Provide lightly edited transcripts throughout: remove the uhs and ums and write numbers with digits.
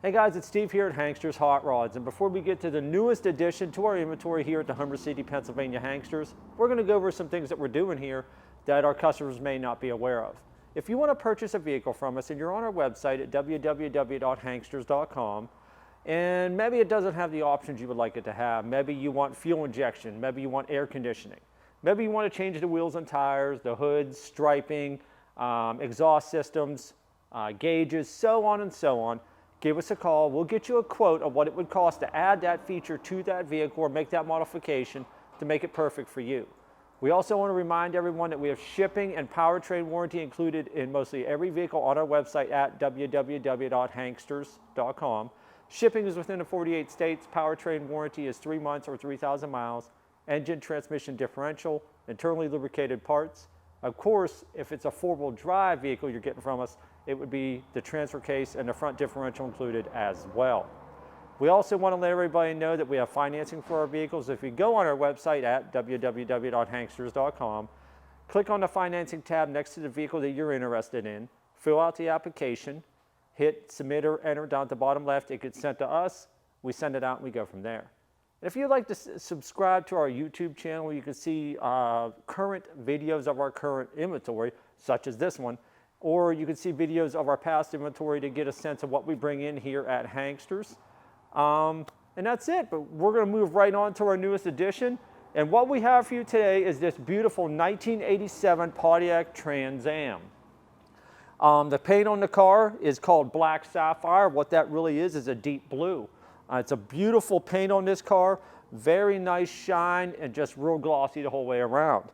Hey guys, it's Steve here at Hanksters Hot Rods, and before we get to the newest addition to our inventory here at the Humber City, Pennsylvania Hanksters, we're going to go over some things that we're doing here that our customers may not be aware of. If you want to purchase a vehicle from us and you're on our website at www.hanksters.com, and maybe it doesn't have the options you would like it to have, maybe you want fuel injection, maybe you want air conditioning, maybe you want to change the wheels and tires, the hoods, striping, exhaust systems, gauges, so on and so on, give us a call. We'll get you a quote of what it would cost to add that feature to that vehicle or make that modification to make it perfect for you. We also want to remind everyone that we have shipping and powertrain warranty included in mostly every vehicle on our website at www.hanksters.com. Shipping is within the 48 states. Powertrain warranty is 3 months or 3,000 miles. Engine, transmission, differential, internally lubricated parts. Of course, if it's a four-wheel drive vehicle you're getting from us, it would be the transfer case and the front differential included as well. We also want to let everybody know that we have financing for our vehicles. If you go on our website at www.hanksters.com, click on the financing tab next to the vehicle that you're interested in, fill out the application, hit submit or enter down at the bottom left. It gets sent to us, we send it out, and we go from there. If you'd like to subscribe to our YouTube channel, you can see current videos of our current inventory, such as this one, or you can see videos of our past inventory to get a sense of what we bring in here at Hanksters. And that's it, but we're going to move right on to our newest addition. And what we have for you today is this beautiful 1987 Pontiac Trans Am. The paint on the car is called Black Sapphire. What that really is a deep blue. It's a beautiful paint on this car, very nice shine, and just real glossy the whole way around.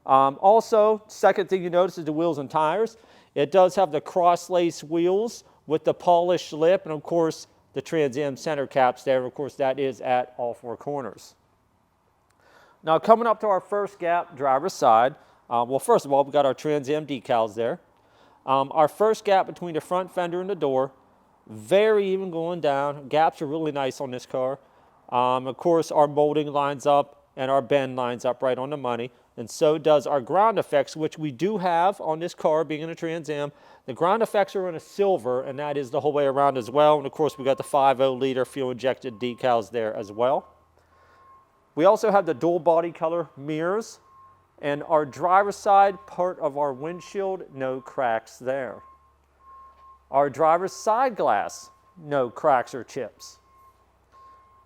Also, second thing you notice is the wheels and tires. It does have the cross-lace wheels with the polished lip, and of course, the Trans Am center caps there. Of course, that is at all four corners. Now, coming up to our first gap, driver's side. Well, first of all, we've got our Trans Am decals there. Our first gap between the front fender and the door, very even going down. Gaps are really nice on this car. Of course, our molding lines up and our bend lines up right on the money. And so does our ground effects, which we do have on this car, being in a Trans Am. The ground effects are in a silver, and that is the whole way around as well. And of course, we got the 5.0 liter fuel injected decals there as well. We also have the dual body color mirrors, and our driver's side part of our windshield, no cracks there. Our driver's side glass, no cracks or chips.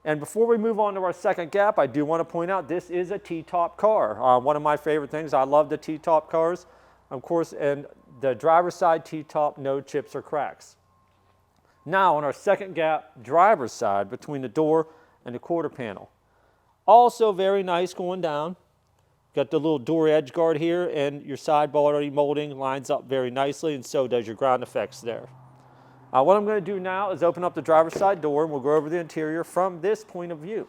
And before we move on to our second gap, I do want to point out this is a T-top car. One of my favorite things. I love the T-top cars. Of course, and the driver's side T-top, no chips or cracks. Now on our second gap, driver's side between the door and the quarter panel. Also very nice going down. Got the little door edge guard here, and your side body molding lines up very nicely, and so does your ground effects there. What I'm going to do now is open up the driver's side door, and we'll go over the interior from this point of view.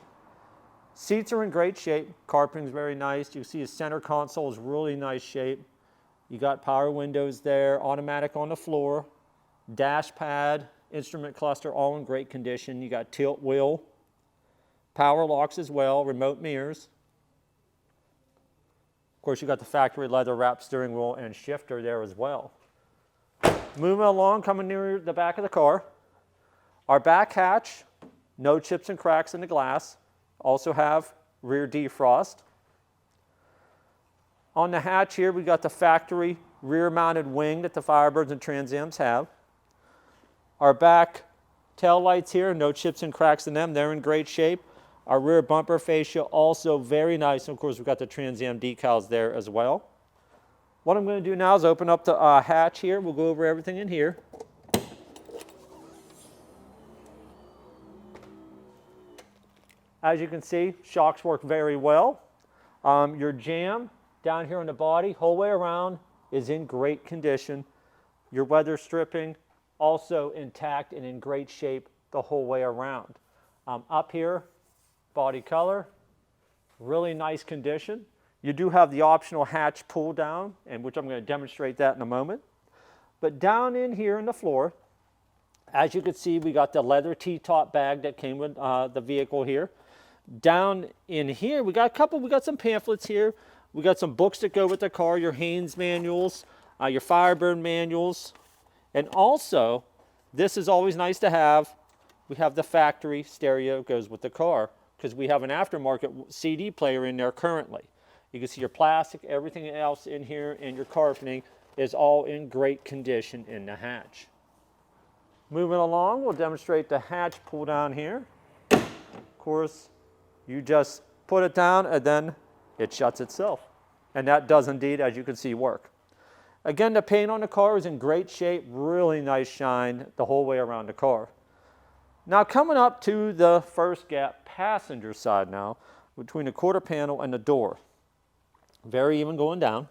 Seats are in great shape. Carpeting's very nice. You see the center console is really nice shape. You got power windows there, automatic on the floor, dash pad, instrument cluster, all in great condition. You got tilt wheel, power locks as well, remote mirrors. Of course, you got the factory leather wrapped steering wheel and shifter there as well. Moving along, coming near the back of the car. Our back hatch, no chips and cracks in the glass. Also have rear defrost. On the hatch here, we got the factory rear-mounted wing that the Firebirds and Trans Ams have. Our back tail lights here, no chips and cracks in them. They're in great shape. Our rear bumper fascia also very nice. And of course, we've got the Trans Am decals there as well. What I'm going to do now is open up the hatch here. We'll go over everything in here. As you can see, shocks work very well. Your jam down here on the body, whole way around, is in great condition. Your weather stripping also intact and in great shape the whole way around. Up here, body color, really nice condition. You do have the optional hatch pull down, and which I'm going to demonstrate that in a moment. But down in here in the floor, as you can see, we got the leather T-top bag that came with the vehicle here. Down in here, we got some pamphlets here. We got some books that go with the car, your Haynes manuals, your Firebird manuals. And also, this is always nice to have, we have the factory stereo goes with the car because we have an aftermarket CD player in there currently. You can see your plastic, everything else in here, and your carpeting is all in great condition in the hatch. Moving along, we'll demonstrate the hatch pull down here. Of course, you just put it down and then it shuts itself. And that does indeed, as you can see, work. Again, the paint on the car is in great shape, really nice shine the whole way around the car. Now coming up to the first gap, passenger side now, between the quarter panel and the door. Very even going down.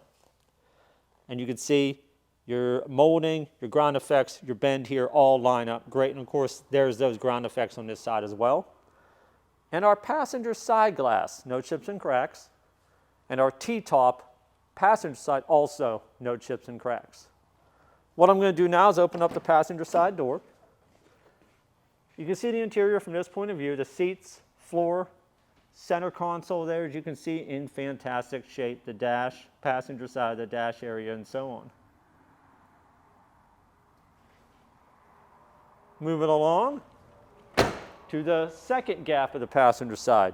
And you can see your molding, your ground effects, your bend here all line up great. And of course, there's those ground effects on this side as well. And our passenger side glass, no chips and cracks. And our T-top passenger side also no chips and cracks. What I'm going to do now is open up the passenger side door. You can see the interior from this point of view, the seats, floor, center console there, as you can see, in fantastic shape, the dash, passenger side, the dash area, and so on. Moving along to the second gap of the passenger side.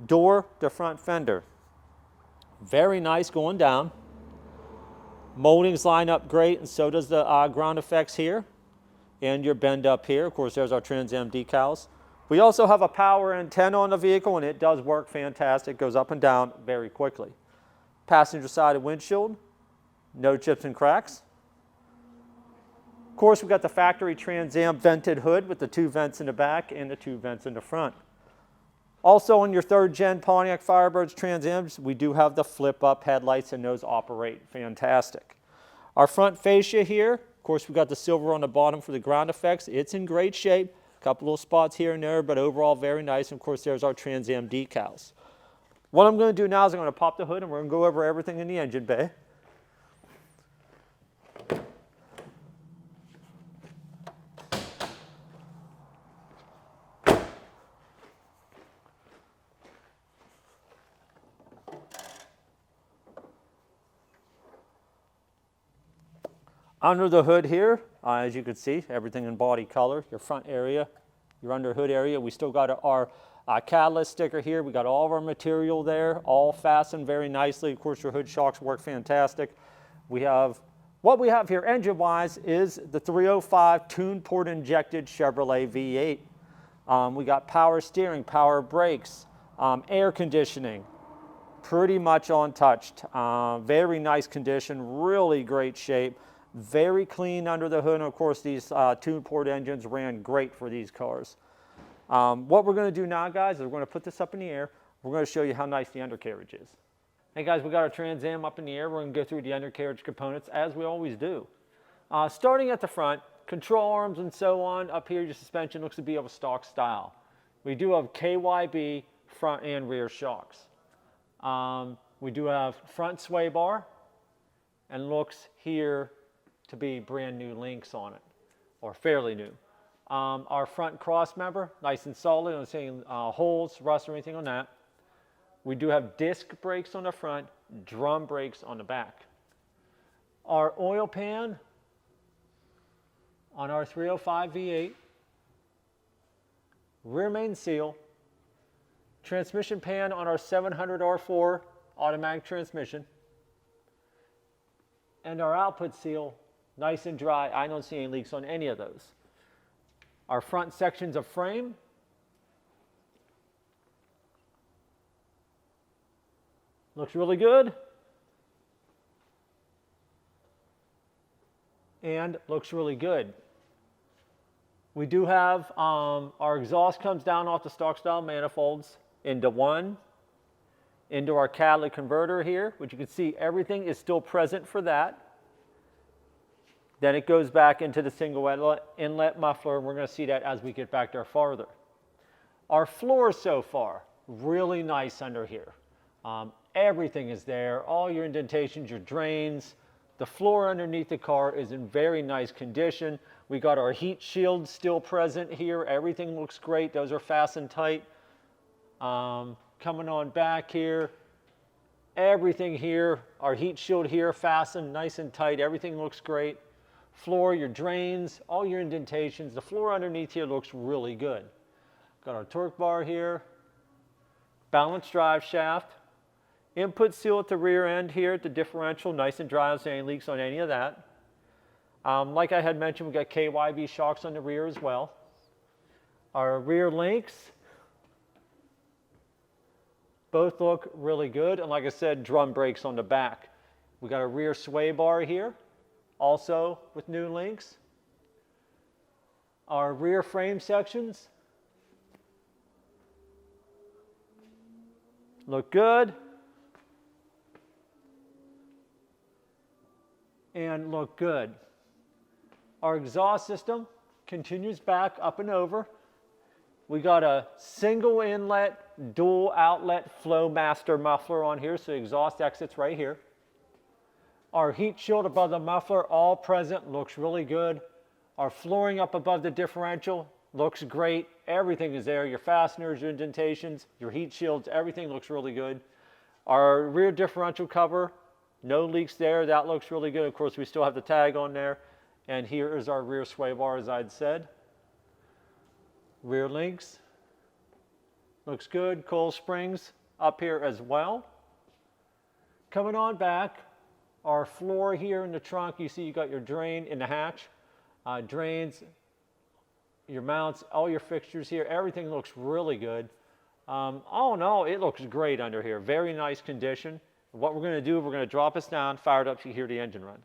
Door to front fender. Very nice going down. Moldings line up great, and so does the ground effects here. And your bend up here. Of course, there's our Trans Am decals. We also have a power antenna on the vehicle, and it does work fantastic. Goes up and down very quickly. Passenger side of windshield, no chips and cracks. Of course, we've got the factory Trans Am vented hood with the 2 vents in the back and the 2 vents in the front. Also on your 3rd gen Pontiac Firebirds Trans Ams, we do have the flip up headlights, and those operate fantastic. Our front fascia here, of course, we've got the silver on the bottom for the ground effects. It's in great shape. A couple little spots here and there, but overall very nice. And of course, there's our Trans Am decals. What I'm going to do now is I'm going to pop the hood and we're going to go over everything in the engine bay. Under the hood here, as you can see, everything in body color. Your front area, your under hood area. We still got our catalyst sticker here. We got all of our material there, all fastened very nicely. Of course, your hood shocks work fantastic. What we have here engine-wise is the 305 tuned port injected Chevrolet V8. We got power steering, power brakes, air conditioning, pretty much untouched. Very nice condition, really great shape. Very clean under the hood, and of course these tuned port engines ran great for these cars. What we're going to do now, guys, is we're going to put this up in the air. We're going to show you how nice the undercarriage is. Hey guys, we got our Trans Am up in the air. We're going to go through the undercarriage components as we always do. Starting at the front, control arms and so on. Up here, your suspension looks to be of a stock style. We do have KYB front and rear shocks. We do have front sway bar, and looks here to be brand new links on it, or fairly new. Our front cross member, nice and solid. I'm seeing holes, rust, or anything on that. We do have disc brakes on the front, drum brakes on the back. Our oil pan on our 305 V8, rear main seal, transmission pan on our 700 R4 automatic transmission, and our output seal, nice and dry. I don't see any leaks on any of those. Our front sections of frame. Looks really good. And looks really good. We do have our exhaust comes down off the stock style manifolds into one, into our catalytic converter here, which you can see everything is still present for that. Then it goes back into the single inlet muffler, and we're going to see that as we get back there farther. Our floor so far, really nice under here. Everything is there, all your indentations, your drains. The floor underneath the car is in very nice condition. We got our heat shields still present here. Everything looks great. Those are fastened tight. Coming on back here, everything here, our heat shield here fastened nice and tight. Everything looks great. floor, your drains, all your indentations. The floor underneath here looks really good. Got our torque bar here, balanced drive shaft, input seal at the rear end here at the differential, nice and dry, don't see any leaks on any of that. Like I had mentioned, we've got KYB shocks on the rear as well. Our rear links both look really good, and like I said, drum brakes on the back. We got a rear sway bar here, also with new links. Our rear frame sections look good and look good. Our exhaust system continues back up and over. We got a single inlet, dual outlet Flowmaster muffler on here, so the exhaust exits right here. Our heat shield above the muffler, all present, looks really good. Our flooring up above the differential looks great. Everything is there, your fasteners, your indentations, your heat shields, everything looks really good. Our rear differential cover, no leaks there, that looks really good. Of course, we still have the tag on there. And here is our rear sway bar, as I'd said. Rear links, looks good. Coil springs up here as well. Coming on back, our floor here in the trunk, you see you got your drain in the hatch, drains, your mounts, all your fixtures here, everything looks really good. All in all, it looks great under here. Very nice condition. What we're going to do, we're going to drop us down, fire it up to hear the engine run.